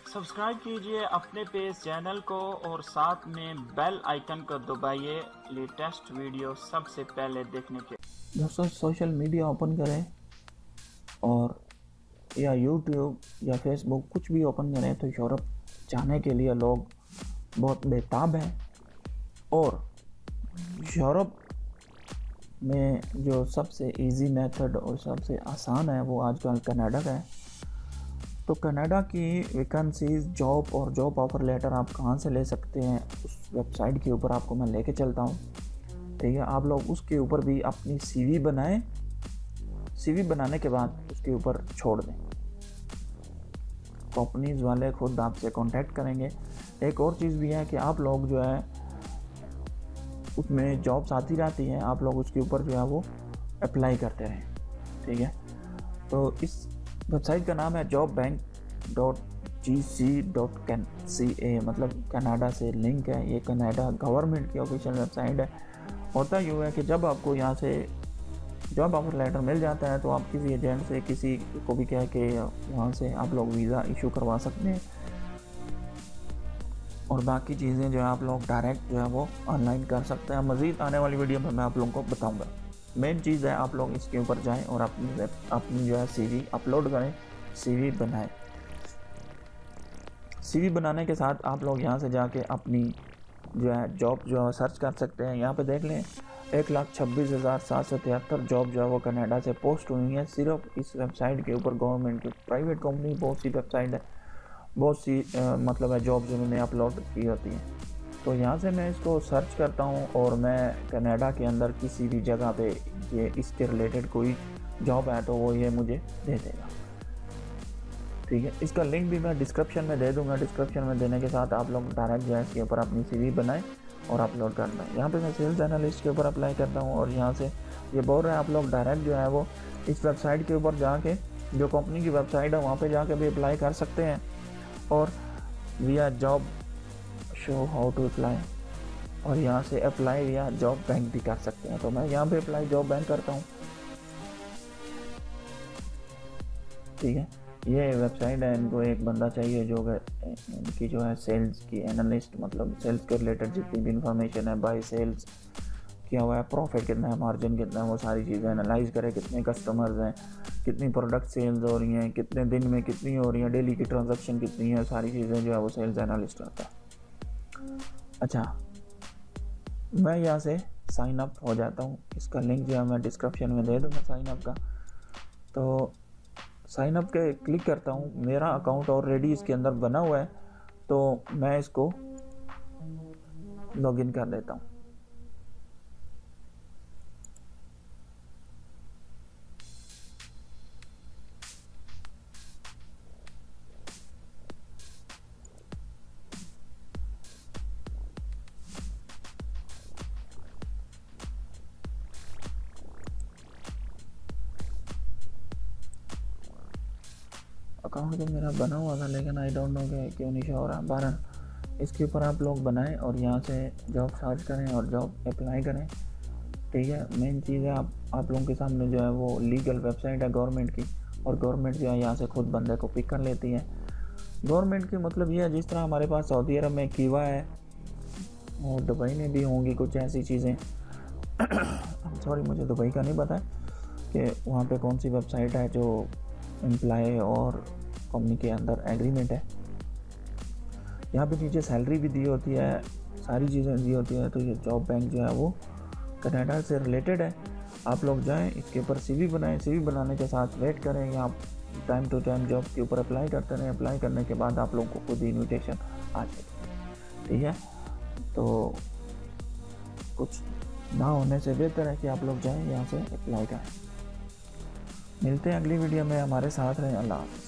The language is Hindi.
सब्सक्राइब कीजिए अपने पेज चैनल को और साथ में बेल आइकन को दबाइए लेटेस्ट वीडियो सबसे पहले देखने के। दोस्तों सोशल मीडिया ओपन करें और या यूट्यूब या फेसबुक कुछ भी ओपन करें तो यूरोप जाने के लिए लोग बहुत बेताब हैं। और यूरोप में जो सबसे इजी मेथड और सबसे आसान है वो आजकल कनाडा का है। तो कनाडा की वैकेंसीज, जॉब और जॉब ऑफर लेटर आप कहाँ से ले सकते हैं उस वेबसाइट के ऊपर आपको मैं लेके चलता हूँ। ठीक है, आप लोग उसके ऊपर भी अपनी सीवी बनाएं। सीवी बनाने के बाद उसके ऊपर छोड़ दें, कंपनीज वाले खुद आपसे कांटेक्ट करेंगे। एक और चीज़ भी है कि आप लोग जो है उसमें जॉब्स आती रहती हैं, आप लोग उसके ऊपर जो है वो अप्लाई करते रहें। ठीक है, तो इस वेबसाइट का नाम है jobbank.gc.ca, मतलब कनाडा से लिंक है। ये कनाडा गवर्नमेंट की ऑफिशियल वेबसाइट है। होता यूँ है कि जब आपको यहाँ से जॉब ऑफर लेटर मिल जाता है तो आप किसी एजेंट से, किसी को भी कह के वहाँ से आप लोग वीज़ा इशू करवा सकते हैं और बाकी चीज़ें जो है आप लोग डायरेक्ट जो है वो ऑनलाइन कर सकते हैं। मज़ीद आने वाली वीडियो में मैं आप लोगों को बताऊँगा। मेन चीज़ है आप लोग इसके ऊपर जाएं और अपनी जो है सीवी अपलोड करें, सीवी बनाएं। सीवी बनाने के साथ आप लोग यहाँ से जाके अपनी जो है जॉब जो है सर्च कर सकते हैं। यहाँ पे देख लें 1,26,773 जॉब जो है वो कनाडा से पोस्ट हुई है सिर्फ इस वेबसाइट के ऊपर। गवर्नमेंट की, प्राइवेट कंपनी बहुत सी वेबसाइट है, बहुत सी मतलब है जॉब्स उन्होंने अपलोड की होती हैं। तो यहाँ से मैं इसको सर्च करता हूँ और मैं कनाडा के अंदर किसी भी जगह पे ये इसके रिलेटेड कोई जॉब है तो वो ये मुझे दे देगा। ठीक है, इसका लिंक भी मैं डिस्क्रिप्शन में दे दूँगा। डिस्क्रिप्शन में देने के साथ आप लोग डायरेक्ट जो है इसके ऊपर अपनी सीवी बनाएं और अपलोड कर दें। यहाँ पे मैं सेल्स एनालिस्ट के ऊपर अप्लाई करता हूँ और यहाँ से ये बोल रहा है आप लोग डायरेक्ट जो है वो इस वेबसाइट के ऊपर जाके, जो कंपनी की वेबसाइट है वहाँ पर जाके भी अप्लाई कर सकते हैं और via job show how to apply, और यहाँ से अप्लाई या जॉब बैंक भी कर सकते हैं। तो मैं यहाँ पे अप्लाई जॉब बैंक करता हूँ। ठीक है, ये वेबसाइट है। इनको एक बंदा चाहिए जो इनकी जो है सेल्स की एनालिस्ट, मतलब सेल्स के रिलेटेड जितनी भी इंफॉर्मेशन है, बाय सेल्स क्या हुआ है, प्रॉफिट कितना है, मार्जिन कितना है, वो सारी चीज़ें एनालाइज करे। कितने कस्टमर्स हैं, कितनी प्रोडक्ट सेल्स हो रही हैं, कितने दिन में कितनी हो रही हैं, डेली की ट्रांजैक्शन कितनी है, सारी चीज़ें जो है वो सेल्स एनालिस्ट होता है। अच्छा, मैं यहाँ से साइन अप हो जाता हूँ। इसका लिंक जो है मैं डिस्क्रिप्शन में दे दूँगा साइन अप का। तो साइन अप के क्लिक करता हूँ। मेरा अकाउंट ऑलरेडी इसके अंदर बना हुआ है तो मैं इसको लॉगिन कर देता हूँ। अकाउंट तो मेरा बना हुआ था लेकिन आई डोंट नो कि क्यों नहीं शो हो रहा। बहरहाल इसके ऊपर आप लोग बनाएं और यहाँ से जॉब सर्च करें और जॉब अप्लाई करें। ठीक है, मेन चीज़ है आप लोगों के सामने जो है वो लीगल वेबसाइट है गवर्नमेंट की, और गवर्नमेंट जो है यहाँ से खुद बंदे को पिक कर लेती है। गवर्नमेंट की मतलब ये है जिस तरह हमारे पास सऊदी अरब में कीवा है और दुबई में भी होंगी कुछ ऐसी चीज़ें। सॉरी, मुझे दुबई का नहीं पता कि वहाँ पे कौन सी वेबसाइट है जो एम्प्लॉय और कंपनी के अंदर एग्रीमेंट है। यहाँ पे नीचे सैलरी भी दी होती है, सारी चीज़ें दी होती है। तो ये जॉब बैंक जो है वो कनाडा से रिलेटेड है। आप लोग जाएं, इसके ऊपर सीवी बनाएं। सीवी बनाने के साथ वेट करें, या टाइम टू टाइम जॉब के ऊपर अप्लाई करते रहें। अप्लाई करने के बाद आप लोगों को खुद ही इन्विटेशन आ जाएगी। ठीक है, तो कुछ ना होने से बेहतर है कि आप लोग जाएं यहाँ से अप्लाई करें। मिलते हैं अगली वीडियो में, हमारे साथ रहें। अल्लाह हाफ़िज़।